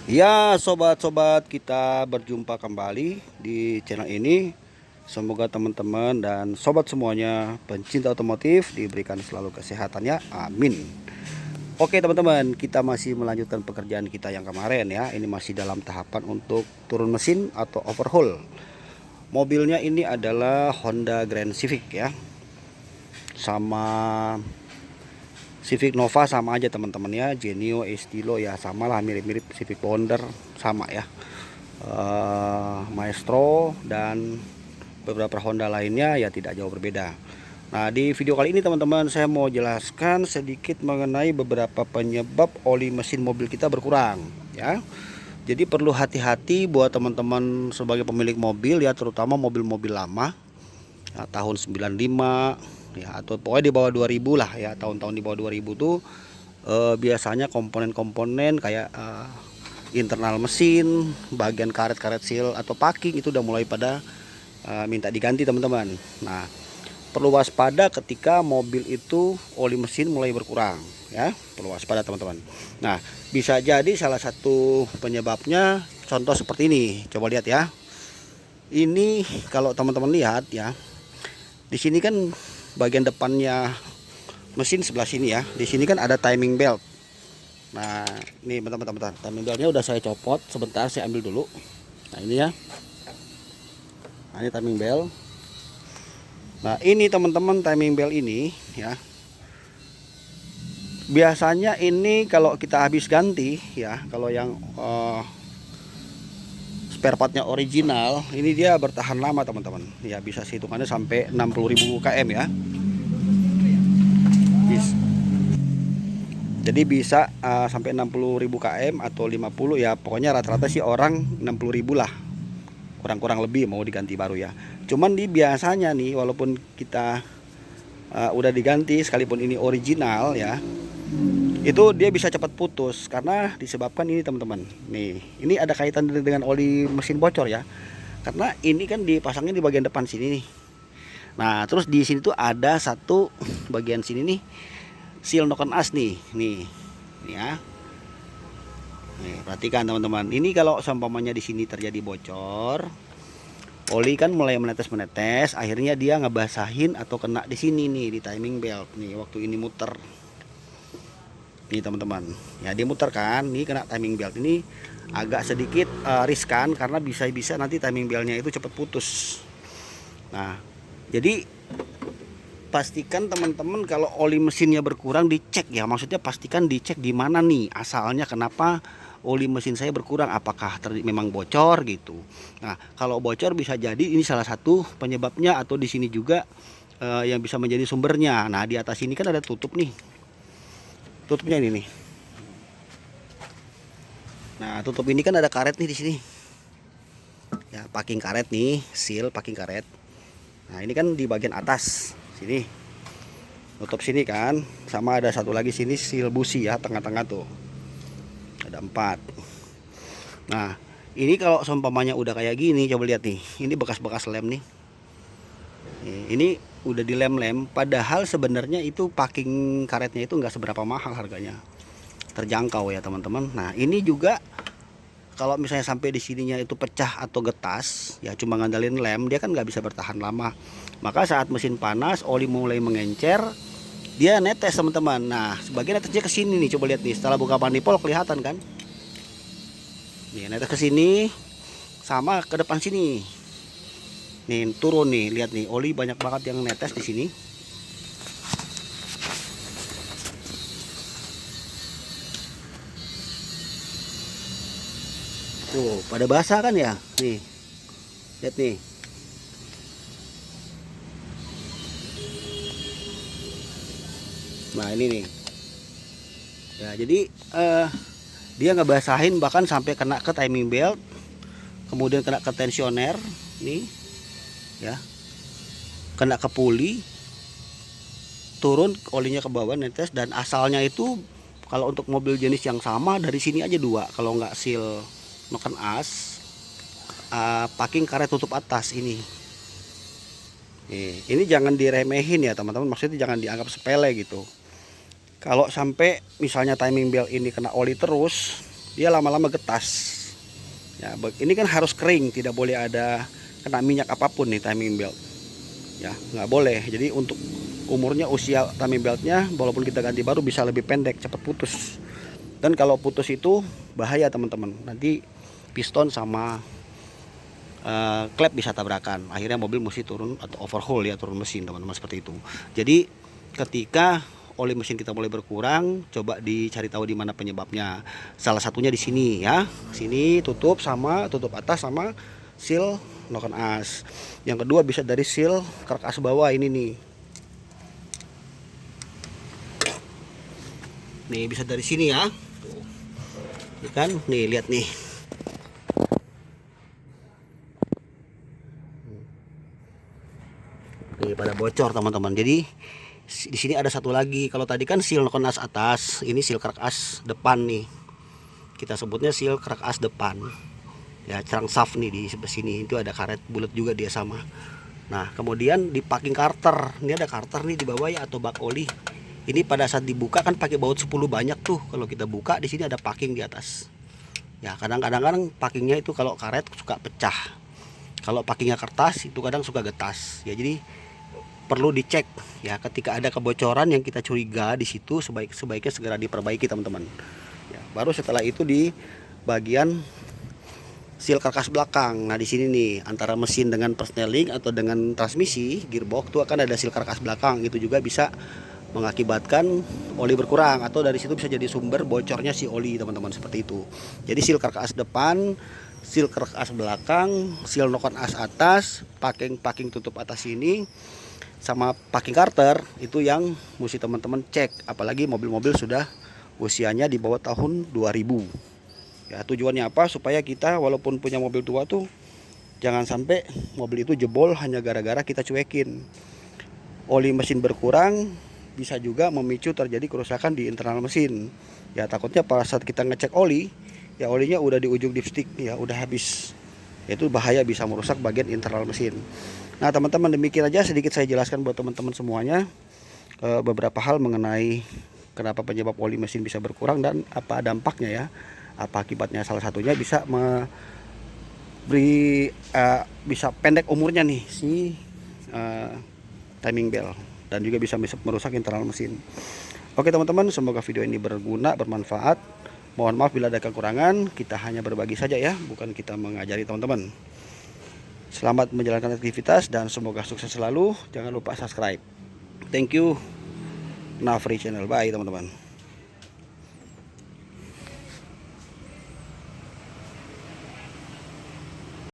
Ya, sobat-sobat, kita berjumpa kembali di channel ini. Semoga teman-teman dan sobat semuanya pencinta otomotif diberikan selalu kesehatannya. Amin. Oke, teman-teman, kita masih melanjutkan pekerjaan kita yang kemarin ya. Ini masih dalam tahapan untuk turun mesin atau overhaul. Mobilnya ini adalah Honda Grand Civic ya. Sama Civic Nova sama aja teman-teman ya, Genio, Estilo ya sama lah, mirip-mirip Civic Bonder sama ya. Maestro dan beberapa Honda lainnya ya tidak jauh berbeda. Nah, di video kali ini teman-teman saya mau jelaskan sedikit mengenai beberapa penyebab oli mesin mobil kita berkurang ya. Jadi perlu hati-hati buat teman-teman sebagai pemilik mobil ya, terutama mobil-mobil lama ya, tahun 95 ya, atau pokoknya di bawah 2000 lah ya. Tahun-tahun di bawah 2000 tuh biasanya komponen-komponen kayak internal mesin, bagian karet-karet seal atau packing itu udah mulai pada minta diganti teman-teman. Nah, perlu waspada ketika mobil itu oli mesin mulai berkurang ya, perlu waspada teman-teman. Nah, bisa jadi salah satu penyebabnya contoh seperti ini. Coba lihat ya. Ini kalau teman-teman lihat ya, di sini kan bagian depannya mesin sebelah sini ya. Di sini kan ada timing belt. Nah, ini bentar. Timing beltnya udah saya copot. Sebentar saya ambil dulu. Nah, ini ya. Nah, ini timing belt. Nah, ini teman-teman timing belt ini ya. Biasanya ini kalau kita habis ganti ya, kalau yang spare partnya original, ini dia bertahan lama teman-teman. Ya bisa hitungannya sampai 60.000 km ya. Jadi bisa sampai 60.000 km atau 50 ya, pokoknya rata-rata sih orang 60.000 lah, kurang-kurang lebih mau diganti baru ya. Cuman di biasanya nih, walaupun kita udah diganti sekalipun ini original ya, itu dia bisa cepat putus karena disebabkan ini teman-teman. Nih, ini ada kaitan dengan oli mesin bocor ya. Karena ini kan dipasangnya di bagian depan sini nih. Nah, terus di sini tuh ada satu bagian sini nih, seal knock on us nih. Nih ya. Nih, perhatikan teman-teman. Ini kalau seumpamanya di sini terjadi bocor, oli kan mulai menetes, akhirnya dia ngebasahin atau kena di sini nih, di timing belt nih waktu ini muter. Nih teman-teman, ya dia muter kan, nih kena timing belt. Ini agak sedikit riskan karena bisa nanti timing beltnya itu cepat putus. Nah, jadi pastikan teman-teman kalau oli mesinnya berkurang dicek ya, maksudnya pastikan dicek di mana nih asalnya, kenapa oli mesin saya berkurang, apakah memang bocor gitu. Nah, kalau bocor bisa jadi ini salah satu penyebabnya, atau di sini juga yang bisa menjadi sumbernya. Nah, di atas ini kan ada tutup nih, tutupnya ini nih. Nah, tutup ini kan ada karet nih di sini ya, packing karet nih, seal packing karet. Nah, ini kan di bagian atas sini, tutup sini kan, sama ada satu lagi sini seal busi ya, tengah-tengah tuh ada 4. Nah, ini kalau seumpamanya udah kayak gini, coba lihat nih, ini bekas-bekas lem nih. Ini udah dilem-lem, padahal sebenarnya itu packing karetnya itu nggak seberapa mahal harganya, terjangkau ya teman-teman. Nah, ini juga kalau misalnya sampai di sininya itu pecah atau getas ya, cuma ngandalin lem, dia kan nggak bisa bertahan lama. Maka saat mesin panas, oli mulai mengencer, dia netes teman-teman. Nah, sebagian netesnya ke sini nih, coba lihat nih, setelah buka manifold kelihatan kan, nih netes ke sini sama ke depan sini nih, turun nih, lihat nih, oli banyak banget yang netes di sini. Tuh pada basah kan ya, nih lihat nih. Nah, ini nih ya, jadi dia ngebasahin bahkan sampai kena ke timing belt, kemudian kena ke tensioner nih ya, kena ke puli, turun olinya ke bawah netes. Dan asalnya itu kalau untuk mobil jenis yang sama dari sini aja 2, kalau nggak seal noken as, packing karet tutup atas ini. Ini jangan diremehin ya teman-teman, maksudnya jangan dianggap sepele gitu. Kalau sampai misalnya timing belt ini kena oli terus, dia lama-lama getas. Ya, ini kan harus kering, tidak boleh ada kena minyak apapun nih timing belt. Ya, nggak boleh. Jadi untuk umurnya usia timing beltnya, walaupun kita ganti baru bisa lebih pendek, cepat putus. Dan kalau putus itu bahaya teman-teman. Nanti piston sama klep bisa tabrakan. Akhirnya mobil mesti turun atau overhaul ya, turun mesin teman-teman, seperti itu. Jadi ketika oli mesin kita mulai berkurang, coba dicari tahu di mana penyebabnya. Salah satunya di sini ya. Sini tutup atas sama seal noken as. Yang kedua bisa dari seal kerak as bawah ini nih. Nih bisa dari sini ya. Tuh. Ini kan, nih lihat nih. Nih pada bocor teman-teman. Jadi di sini ada satu lagi. Kalau tadi kan seal noken as atas, ini seal kerak as depan nih. Kita sebutnya seal kerak as depan. Ya, cerang shaft nih di sebelah sini itu ada karet bulat juga dia sama. Nah, kemudian di packing carter. Ini ada carter nih di bawah ya, atau bak oli. Ini pada saat dibuka kan pakai baut 10 banyak tuh. Kalau kita buka di sini ada packing di atas. Ya, kadang-kadang packingnya itu kalau karet suka pecah. Kalau packingnya kertas itu kadang suka getas. Ya, jadi perlu dicek ya, ketika ada kebocoran yang kita curiga di situ sebaiknya segera diperbaiki teman-teman. Ya, baru setelah itu di bagian seal karkas belakang. Nah, di sini nih antara mesin dengan persneling atau dengan transmisi gearbox tuh akan ada seal karkas belakang. Itu juga bisa mengakibatkan oli berkurang atau dari situ bisa jadi sumber bocornya si oli teman-teman, seperti itu. Jadi seal karkas depan, seal karkas belakang, seal noken as atas, packing tutup atas sini, sama packing carter itu yang mesti teman-teman cek, apalagi mobil-mobil sudah usianya di bawah tahun 2000. Ya, tujuannya apa? Supaya kita walaupun punya mobil tua tuh jangan sampai mobil itu jebol hanya gara-gara kita cuekin. Oli mesin berkurang bisa juga memicu terjadi kerusakan di internal mesin. Ya, takutnya pada saat kita ngecek oli, ya olinya udah di ujung dipstick ya, udah habis. Itu bahaya, bisa merusak bagian internal mesin. Nah teman-teman, demikian aja sedikit saya jelaskan buat teman-teman semuanya beberapa hal mengenai kenapa penyebab oli mesin bisa berkurang dan apa dampaknya ya, apa akibatnya. Salah satunya bisa bisa pendek umurnya nih si timing belt, dan juga bisa merusak internal mesin. Oke teman-teman, semoga video ini berguna, bermanfaat. Mohon maaf bila ada kekurangan, kita hanya berbagi saja ya, bukan kita mengajari teman-teman. Selamat menjalankan aktivitas dan semoga sukses selalu. Jangan lupa subscribe. Thank you. Nafri Channel. Bye teman-teman.